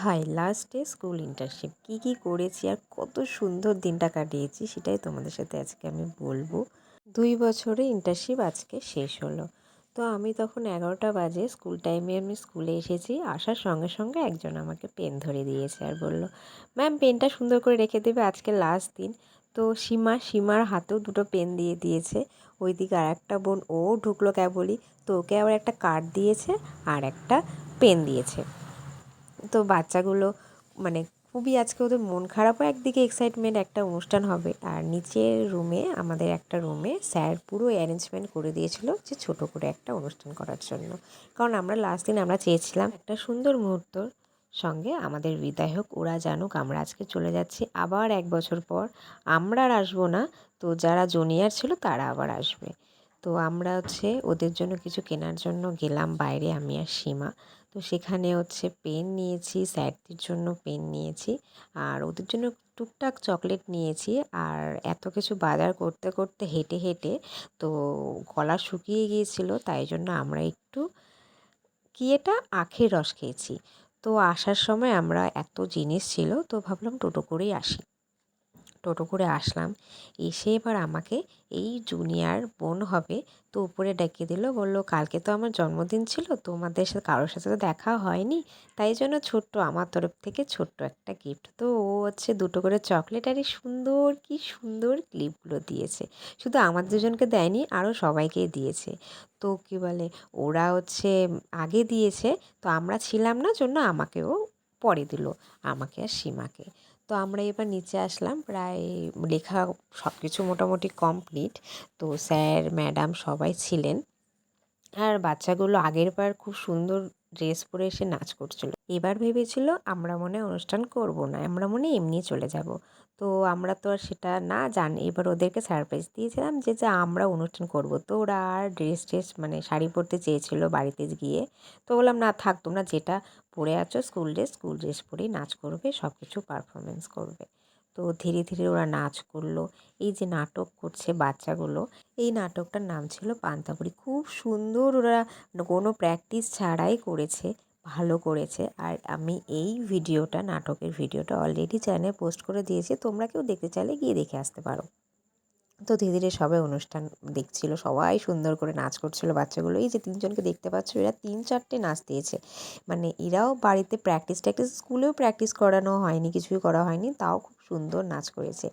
High, last day school internship কী করেছি আর কত সুন্দর দিনটা কাটিয়েছি সেটাই তোমাদের সাথে আজকে আমি বলবো। 2 বছরে ইন্টার্নশিপ আজকে শেষ হলো। তো আমি তখন 11টা বাজে স্কুল টাইমে আমি স্কুলে এসেছি। আসার সঙ্গে সঙ্গে একজন আমাকে পেন ধরে দিয়েছে আর বলল, ম্যাম পেনটা সুন্দর করে রেখে দেবে, আজকে লাস্ট দিন। তো সীমার হাতেও দুটো পেন দিয়ে দিয়েছে। ওইদিকে আর একটা বোন ও ঢুকলো কেবলই, তো ওকে আবার একটা কার্ড দিয়েছে আর একটা পেন দিয়েছে। তো বাচ্চাগুলো মানে খুবই আজকে ওদের মন খারাপও, একদিকে এক্সাইটমেন্ট, একটা অনুষ্ঠান হবে। আর নিচের রুমে আমাদের একটা রুমে স্যার পুরো অ্যারেঞ্জমেন্ট করে দিয়েছিল যে ছোট করে একটা অনুষ্ঠান করার জন্য। কারণ আমরা লাস্ট দিন আমরা চেয়েছিলাম একটা সুন্দর মুহূর্তর সঙ্গে আমাদের বিদায় হোক, ওরা জানুক আমরা আজকে চলে যাচ্ছি আবার 1 বছর পর। আমরা আর আসবো না, তো যারা জুনিয়র ছিল তারা আবার আসবে। তো আমরা ওদের জন্য কিছু কেনার জন্য গেলাম বাইরে, আমি আর সীমা। তো সেখানে পেন নিয়েছি, স্যারদের জন্য পেন নিয়েছি, আর ওদের জন্য টুকটাক চকলেট নিয়েছি। আর এত কিছু বাজার করতে করতে হেঁটে হেঁটে তো গলা শুকিয়ে গিয়েছিল, তাই জন্য আমরা একটু এটা আখের রস খেয়েছি। তো আসার সময় আমরা এত জিনিস ছিল, তো ভাবলাম টোটো করেই আসি। টোটো করে আসলাম। এসে এবার আমাকে এই জুনিয়র বোন হবে, তো উপরে ডেকে দিল, বলল কালকে তো আমার জন্মদিন ছিল, তোমাদের সাথে কারোর সাথে তো দেখা হয়নি, তাই জন্য ছোট্ট আমার তরফ থেকে ছোট্ট একটা গিফট। তো ও দুটো করে চকলেট আর এই সুন্দর কি সুন্দর ক্লিপগুলো দিয়েছে। শুধু আমার দুজনকে দেয়নি, আরও সবাইকেই দিয়েছে। তো কি বলে, ওরা আগে দিয়েছে, তো আমরা ছিলাম না জন্য আমাকেও পরে দিল, আমাকে আর সীমাকে। তো আমরা এবার নিচে আসলাম, প্রায় লেখা সব কিছু মোটামুটি কমপ্লিট। তো স্যার ম্যাডাম সবাই ছিলেন। আর বাচ্চাগুলো আগের বার খুব সুন্দর ড্রেস পরে এসে নাচ করছিল। এবার ভেবেছিল আমরা মনে অনুষ্ঠান করব না, আমরা মনে এমনি চলে যাব। তো আমরা তো আর সেটা না জানি, এবার ওদেরকে সারপ্রাইজ দিয়েছিলাম যে আমরা অনুষ্ঠান করব। তো ওরা আর ড্রেস মানে শাড়ি পরতে চেয়েছিল বাড়িতে গিয়ে। তো বললাম না থাক, তোমরা যেটা পরে আছো স্কুল ড্রেস পরেই নাচ করবে, সব কিছু পারফরমেন্স করবে। তো ধীরে ধীরে ওরা নাচ করলো। এই যে নাটক করছে বাচ্চাগুলো, এই নাটকটার নাম ছিল পান্তাপুরি। খুব সুন্দর ওরা কোনো প্র্যাকটিস ছাড়াই করেছে, ভালো করেছে। আর আমি এই নাটকের ভিডিওটা অলরেডি চ্যানেলে পোস্ট করে দিয়েছি, তোমরা কেউ দেখতে চাইলে গিয়ে দেখে আসতে পারো। তো ধীরে ধীরে সবাই অনুষ্ঠান দেখছিল, সবাই সুন্দর করে নাচ করছিল বাচ্চাগুলো। এই যে 3জনকে দেখতে পাচ্ছ, এরা 3-4টে নাচ দিয়েছে। মানে এরাও বাড়িতে প্র্যাকটিস স্কুলেও প্র্যাকটিস করানো হয়নি, কিছুই করা হয়নি, তাও খুব সুন্দর নাচ করেছে।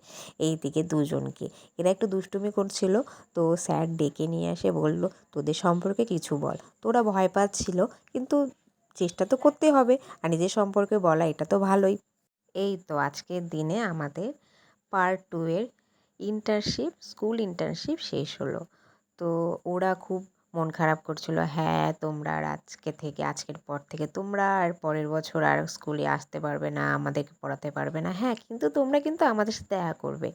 এইদিকে দুজনকে এরা একটু দুষ্টুমি করছিল, তো স্যার ডেকে নিয়ে এসে বলল তোদের সম্পর্কে কিছু বল। তো ওরা ভয় পাচ্ছিল, কিন্তু চেষ্টা তো করতে হবে, আর নিজের সম্পর্কে বলা এটা তো ভালোই। এই তো আজকের দিনে আমাদের পার্ট 2 এর স্কুল ইন্টার্নশিপ শেষ হলো। তো ওরা খুব মন খারাপ করছিল, হ্যাঁ তোমরা আর আজকের পর থেকে তোমরা আর পরের বছর আর স্কুলে আসতে পারবে না, আমাদেরকে পড়াতে পারবে না, হ্যাঁ কিন্তু তোমরা কিন্তু আমাদের সাথে দেখা করবে।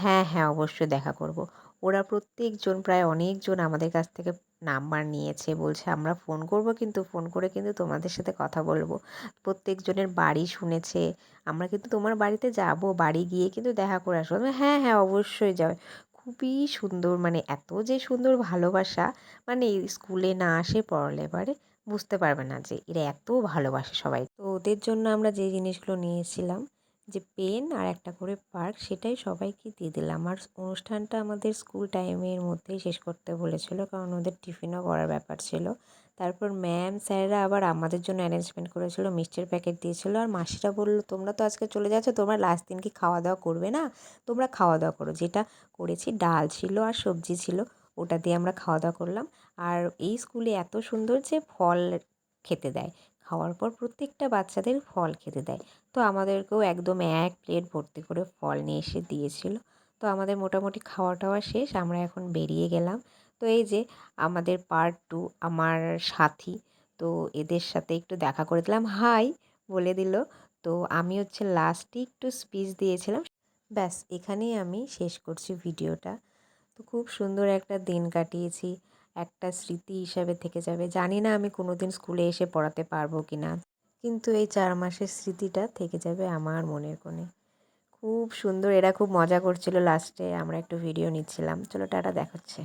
হ্যাঁ হ্যাঁ অবশ্যই দেখা করব। ওরা প্রত্যেকজন প্রায় অনেকজন আমাদের কাছ থেকে নাম্বার নিয়েছে, বলছে আমরা ফোন করব, কিন্তু ফোন করে কিন্তু তোমাদের সাথে কথা বলবো। প্রত্যেকজনের বাড়ি শুনেছে, আমরা কিন্তু তোমার বাড়িতে যাব, বাড়ি গিয়ে কিন্তু দেখা করে আসবো। হ্যাঁ হ্যাঁ অবশ্যই যাবে। খুবই সুন্দর, মানে এত যে সুন্দর ভালোবাসা, মানে স্কুলে না আসে পড়ালে পারে বুঝতে পারবে না যে এরা এত ভালোবাসে সবাই। তো ওদের জন্য আমরা যে জিনিসগুলো নিয়েছিলাম, যে পেন আর একটা করে পার্ক, সেটাই সবাইকে দিয়ে দিলাম। আর অনুষ্ঠানটা আমাদের স্কুল টাইমের মধ্যেই শেষ করতে বলেছিল, কারণ ওদের টিফিনও করার ব্যাপার ছিল। তারপর ম্যাম স্যাররা আবার আমাদের জন্য অ্যারেঞ্জমেন্ট করেছিল, মিষ্টির প্যাকেট দিয়েছিল। আর মাসিরা বলল তোমরা তো আজকে চলে যাচ্ছ, তোমরা লাস্ট দিন কি খাওয়া দাওয়া করবে না, তোমরা খাওয়া দাওয়া করো। যেটা করেছি, ডাল ছিল আর সবজি ছিল, ওটা দিয়ে আমরা খাওয়া দাওয়া করলাম। আর এই স্কুলে এত সুন্দর যে ফল খেতে দেয়, খাওয়ার পর প্রত্যেকটা বাচ্চাদের ফল খেতে দেয়। তো আমাদেরকেও একদম 1 প্লেট ভর্তি করে ফল নিয়ে এসে দিয়েছিল। তো আমাদের মোটামুটি খাওয়া টাওয়া শেষ, আমরা এখন বেরিয়ে গেলাম। তো এই যে আমাদের পার্ট 2, আমার সাথী, তো এদের সাথে একটু দেখা করে দিলাম, হাই বলে দিল। তো আমি লাস্টে একটু স্পিচ দিয়েছিলাম। ব্যাস এখানেই আমি শেষ করছি ভিডিওটা। তো খুব সুন্দর একটা দিন কাটিয়েছি, একটা স্মৃতি হিসাবে থেকে যাবে। জানি না আমি কোনো দিন স্কুলে এসে পড়াতে পারবো কি না, কিন্তু এই 4 মাসের স্মৃতিটা থেকে যাবে আমার মনের কোণে। খুব সুন্দর, এরা খুব মজা করছিল, লাস্টে আমরা একটু ভিডিও নিচ্ছিলাম। চলো টাটা, দেখাচ্ছে।